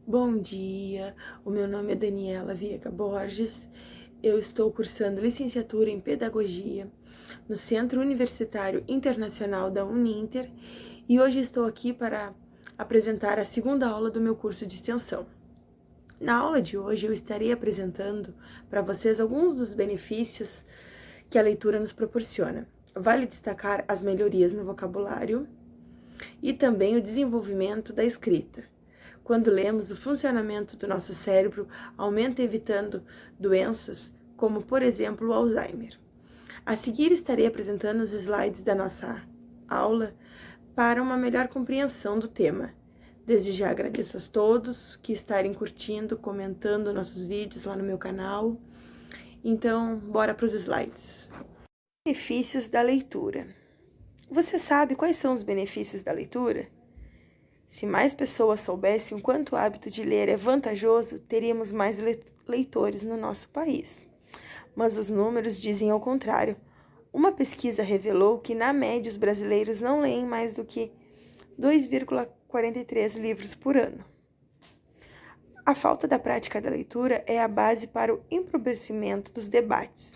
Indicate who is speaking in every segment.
Speaker 1: Bom dia, o meu nome é Daniela Viega Borges, eu estou cursando licenciatura em Pedagogia no Centro Universitário Internacional da Uninter e hoje estou aqui para apresentar a segunda aula do meu curso de extensão. Na aula de hoje eu estarei apresentando para vocês alguns dos benefícios que a leitura nos proporciona. Vale destacar as melhorias no vocabulário e também o desenvolvimento da escrita. Quando lemos, o funcionamento do nosso cérebro aumenta, evitando doenças como, por exemplo, o Alzheimer. A seguir, estarei apresentando os slides da nossa aula para uma melhor compreensão do tema. Desde já agradeço a todos que estarem curtindo, comentando nossos vídeos lá no meu canal. Então, bora para os slides. Benefícios da leitura. Você sabe quais são os benefícios da leitura? Se mais pessoas soubessem o quanto o hábito de ler é vantajoso, teríamos mais leitores no nosso país. Mas os números dizem ao contrário. Uma pesquisa revelou que, na média, os brasileiros não leem mais do que 2,43 livros por ano. A falta da prática da leitura é a base para o empobrecimento dos debates.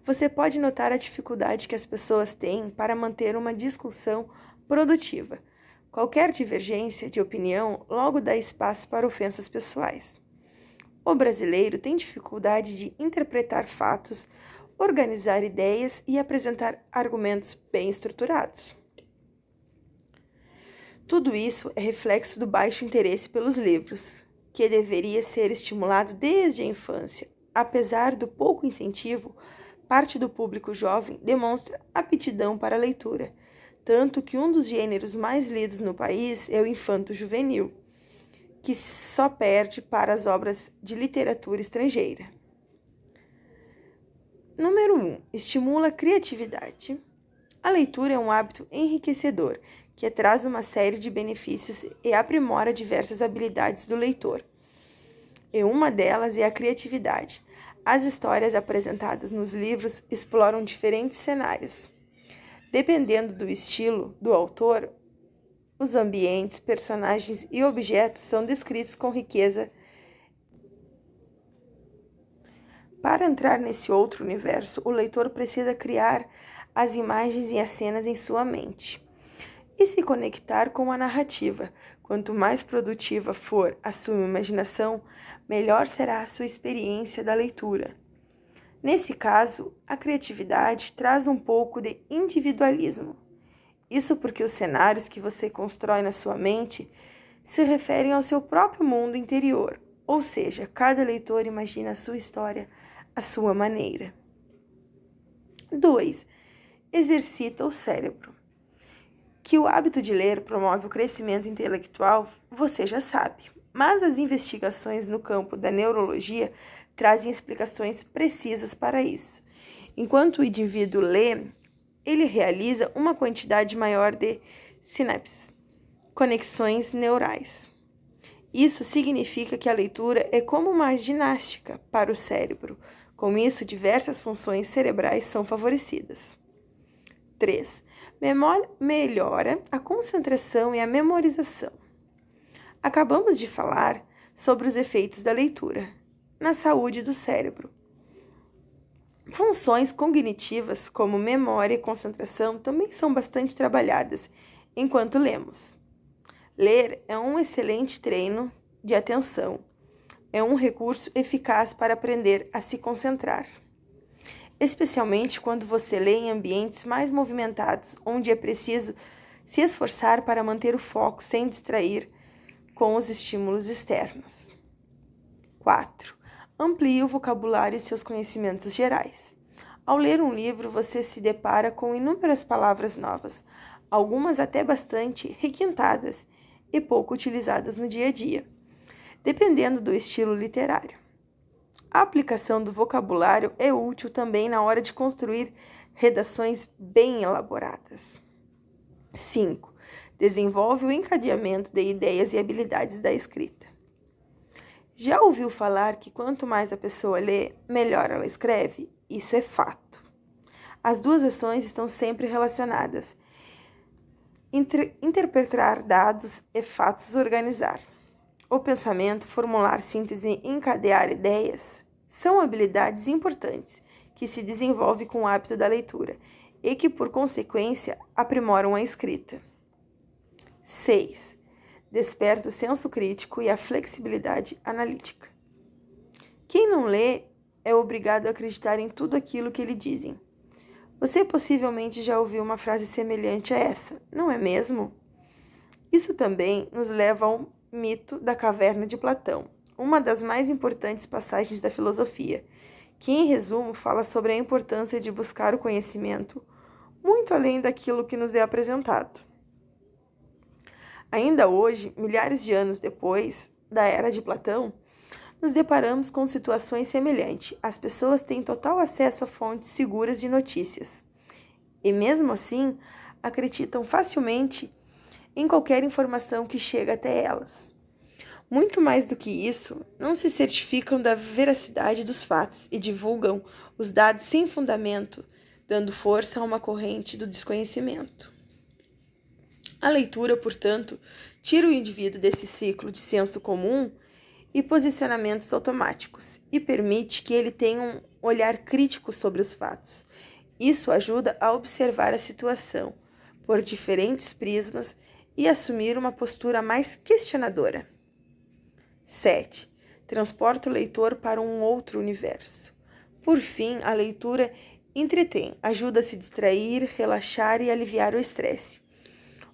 Speaker 1: Você pode notar a dificuldade que as pessoas têm para manter uma discussão produtiva. Qualquer divergência de opinião logo dá espaço para ofensas pessoais. O brasileiro tem dificuldade de interpretar fatos, organizar ideias e apresentar argumentos bem estruturados. Tudo isso é reflexo do baixo interesse pelos livros, que deveria ser estimulado desde a infância. Apesar do pouco incentivo, parte do público jovem demonstra aptidão para a leitura, tanto que um dos gêneros mais lidos no país é o infanto-juvenil, que só perde para as obras de literatura estrangeira. Número 1. Estimula a criatividade. A leitura é um hábito enriquecedor, que traz uma série de benefícios e aprimora diversas habilidades do leitor. E uma delas é a criatividade. As histórias apresentadas nos livros exploram diferentes cenários. Dependendo do estilo do autor, os ambientes, personagens e objetos são descritos com riqueza. Para entrar nesse outro universo, o leitor precisa criar as imagens e as cenas em sua mente e se conectar com a narrativa. Quanto mais produtiva for a sua imaginação, melhor será a sua experiência da leitura. Nesse caso, a criatividade traz um pouco de individualismo. Isso porque os cenários que você constrói na sua mente se referem ao seu próprio mundo interior, ou seja, cada leitor imagina a sua história à sua maneira. 2. Exercita o cérebro. Que o hábito de ler promove o crescimento intelectual, você já sabe, mas as investigações no campo da neurologia trazem explicações precisas para isso. Enquanto o indivíduo lê, ele realiza uma quantidade maior de sinapses, conexões neurais. Isso significa que a leitura é como uma ginástica para o cérebro. Com isso, diversas funções cerebrais são favorecidas. 3. Melhora a concentração e a memorização. Acabamos de falar sobre os efeitos da leitura na saúde do cérebro. Funções cognitivas, como memória e concentração, também são bastante trabalhadas enquanto lemos. Ler é um excelente treino de atenção. É um recurso eficaz para aprender a se concentrar, especialmente quando você lê em ambientes mais movimentados, onde é preciso se esforçar para manter o foco sem distrair com os estímulos externos. 4. Amplie o vocabulário e seus conhecimentos gerais. Ao ler um livro, você se depara com inúmeras palavras novas, algumas até bastante requintadas e pouco utilizadas no dia a dia, dependendo do estilo literário. A aplicação do vocabulário é útil também na hora de construir redações bem elaboradas. 5. Desenvolve o encadeamento de ideias e habilidades da escrita. Já ouviu falar que quanto mais a pessoa lê, melhor ela escreve? Isso é fato. As duas ações estão sempre relacionadas. Interpretar dados e fatos organizar. o pensamento, formular síntese e encadear ideias são habilidades importantes que se desenvolvem com o hábito da leitura e que, por consequência, aprimoram a escrita. 6. Desperta o senso crítico e a flexibilidade analítica. Quem não lê é obrigado a acreditar em tudo aquilo que lhe dizem. Você possivelmente já ouviu uma frase semelhante a essa, não é mesmo? Isso também nos leva ao mito da caverna de Platão, uma das mais importantes passagens da filosofia, que, em resumo, fala sobre a importância de buscar o conhecimento muito além daquilo que nos é apresentado. Ainda hoje, milhares de anos depois da era de Platão, nos deparamos com situações semelhantes. As pessoas têm total acesso a fontes seguras de notícias e, mesmo assim, acreditam facilmente em qualquer informação que chega até elas. Muito mais do que isso, não se certificam da veracidade dos fatos e divulgam os dados sem fundamento, dando força a uma corrente do desconhecimento. A leitura, portanto, tira o indivíduo desse ciclo de senso comum e posicionamentos automáticos e permite que ele tenha um olhar crítico sobre os fatos. Isso ajuda a observar a situação por diferentes prismas e assumir uma postura mais questionadora. 7. Transporta o leitor para um outro universo. Por fim, a leitura entretém, ajuda a se distrair, relaxar e aliviar o estresse.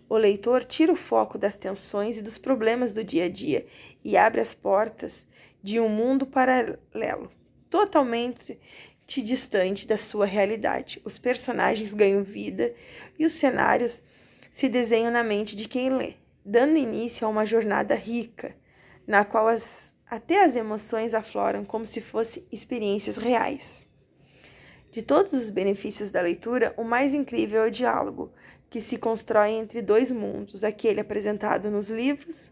Speaker 1: O leitor tira o foco das tensões e dos problemas do dia a dia e abre as portas de um mundo paralelo, totalmente distante da sua realidade. Os personagens ganham vida e os cenários se desenham na mente de quem lê, dando início a uma jornada rica, na qual até as emoções afloram como se fossem experiências reais. De todos os benefícios da leitura, o mais incrível é o diálogo, que se constrói entre dois mundos, aquele apresentado nos livros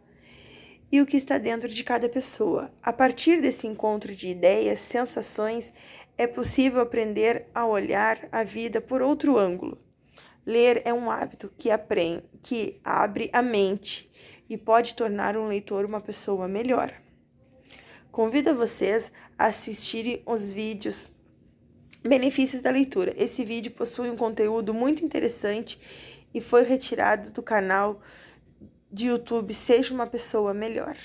Speaker 1: e o que está dentro de cada pessoa. A partir desse encontro de ideias, sensações, é possível aprender a olhar a vida por outro ângulo. Ler é um hábito que abre a mente e pode tornar um leitor uma pessoa melhor. Convido vocês a assistirem os vídeos Benefícios da leitura. Esse vídeo possui um conteúdo muito interessante e foi retirado do canal de YouTube Seja uma Pessoa Melhor.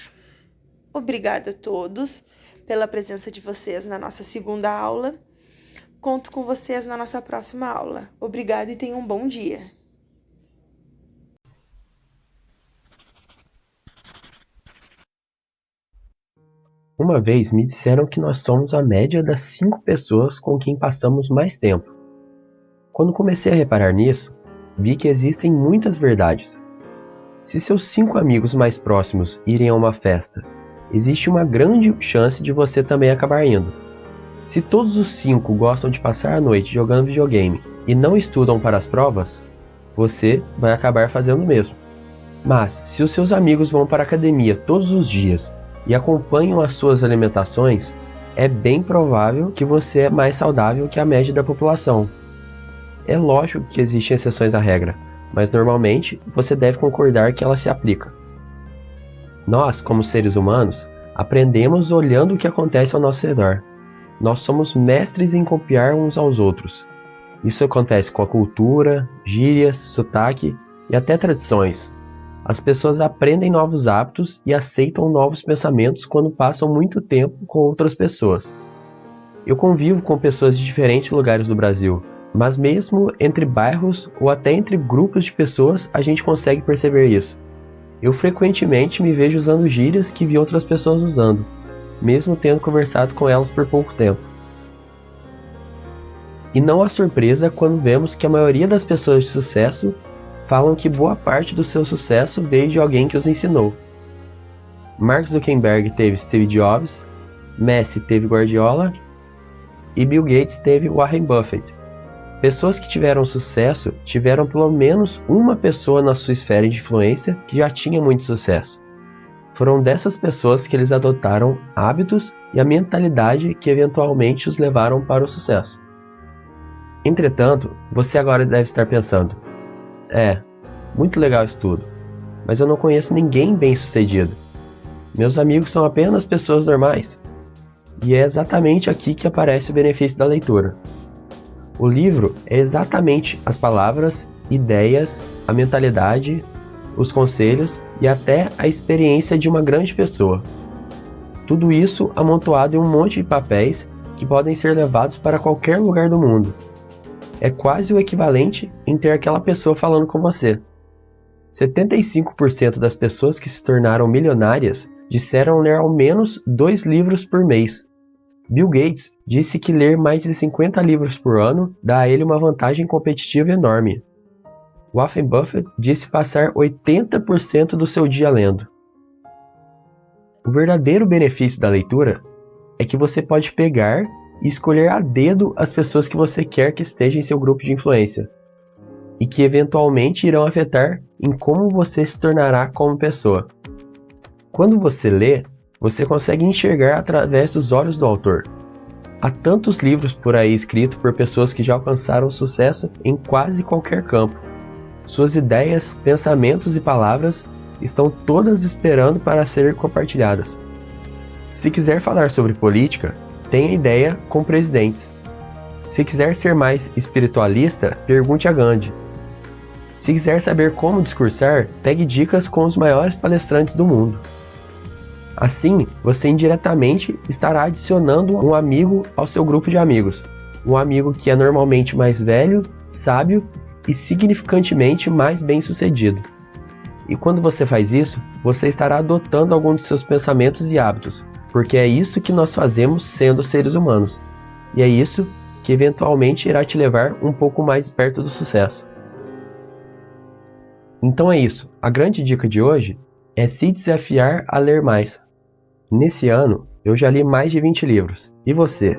Speaker 1: Obrigada a todos pela presença de vocês na nossa segunda aula. Conto com vocês na nossa próxima aula. Obrigada e tenham um bom dia.
Speaker 2: Uma vez me disseram que nós somos a média das 5 pessoas com quem passamos mais tempo. Quando comecei a reparar nisso, vi que existem muitas verdades. Se seus 5 amigos mais próximos irem a uma festa, existe uma grande chance de você também acabar indo. Se todos os 5 gostam de passar a noite jogando videogame e não estudam para as provas, você vai acabar fazendo o mesmo. Mas, se os seus amigos vão para a academia todos os dias e acompanham as suas alimentações, é bem provável que você é mais saudável que a média da população. É lógico que existem exceções à regra, mas normalmente você deve concordar que ela se aplica. Nós, como seres humanos, aprendemos olhando o que acontece ao nosso redor. Nós somos mestres em copiar uns aos outros. Isso acontece com a cultura, gírias, sotaque e até tradições. As pessoas aprendem novos hábitos e aceitam novos pensamentos quando passam muito tempo com outras pessoas. Eu convivo com pessoas de diferentes lugares do Brasil, mas mesmo entre bairros ou até entre grupos de pessoas a gente consegue perceber isso. Eu frequentemente me vejo usando gírias que vi outras pessoas usando, mesmo tendo conversado com elas por pouco tempo. E não há surpresa quando vemos que a maioria das pessoas de sucesso falam que boa parte do seu sucesso veio de alguém que os ensinou. Mark Zuckerberg teve Steve Jobs, Messi teve Guardiola e Bill Gates teve Warren Buffett. Pessoas que tiveram sucesso tiveram pelo menos uma pessoa na sua esfera de influência que já tinha muito sucesso. Foram dessas pessoas que eles adotaram hábitos e a mentalidade que eventualmente os levaram para o sucesso. Entretanto, você agora deve estar pensando: muito legal isso tudo, mas eu não conheço ninguém bem-sucedido. Meus amigos são apenas pessoas normais. E é exatamente aqui que aparece o benefício da leitura. O livro é exatamente as palavras, ideias, a mentalidade, os conselhos e até a experiência de uma grande pessoa. Tudo isso amontoado em um monte de papéis que podem ser levados para qualquer lugar do mundo. É quase o equivalente em ter aquela pessoa falando com você. 75% das pessoas que se tornaram milionárias disseram ler ao menos 2 livros por mês. Bill Gates disse que ler mais de 50 livros por ano dá a ele uma vantagem competitiva enorme. Warren Buffett disse passar 80% do seu dia lendo. O verdadeiro benefício da leitura é que você pode pegar e escolher a dedo as pessoas que você quer que estejam em seu grupo de influência e que eventualmente irão afetar em como você se tornará como pessoa. Quando você lê, você consegue enxergar através dos olhos do autor. Há tantos livros por aí escritos por pessoas que já alcançaram sucesso em quase qualquer campo. Suas ideias, pensamentos e palavras estão todas esperando para serem compartilhadas. Se quiser falar sobre política, tenha ideia com presidentes. Se quiser ser mais espiritualista, pergunte a Gandhi. Se quiser saber como discursar, pegue dicas com os maiores palestrantes do mundo. Assim, você indiretamente estará adicionando um amigo ao seu grupo de amigos. Um amigo que é normalmente mais velho, sábio e significantemente mais bem-sucedido. E quando você faz isso, você estará adotando algum de seus pensamentos e hábitos, porque é isso que nós fazemos sendo seres humanos. E é isso que eventualmente irá te levar um pouco mais perto do sucesso. Então é isso. A grande dica de hoje é se desafiar a ler mais. Nesse ano, eu já li mais de 20 livros. E você?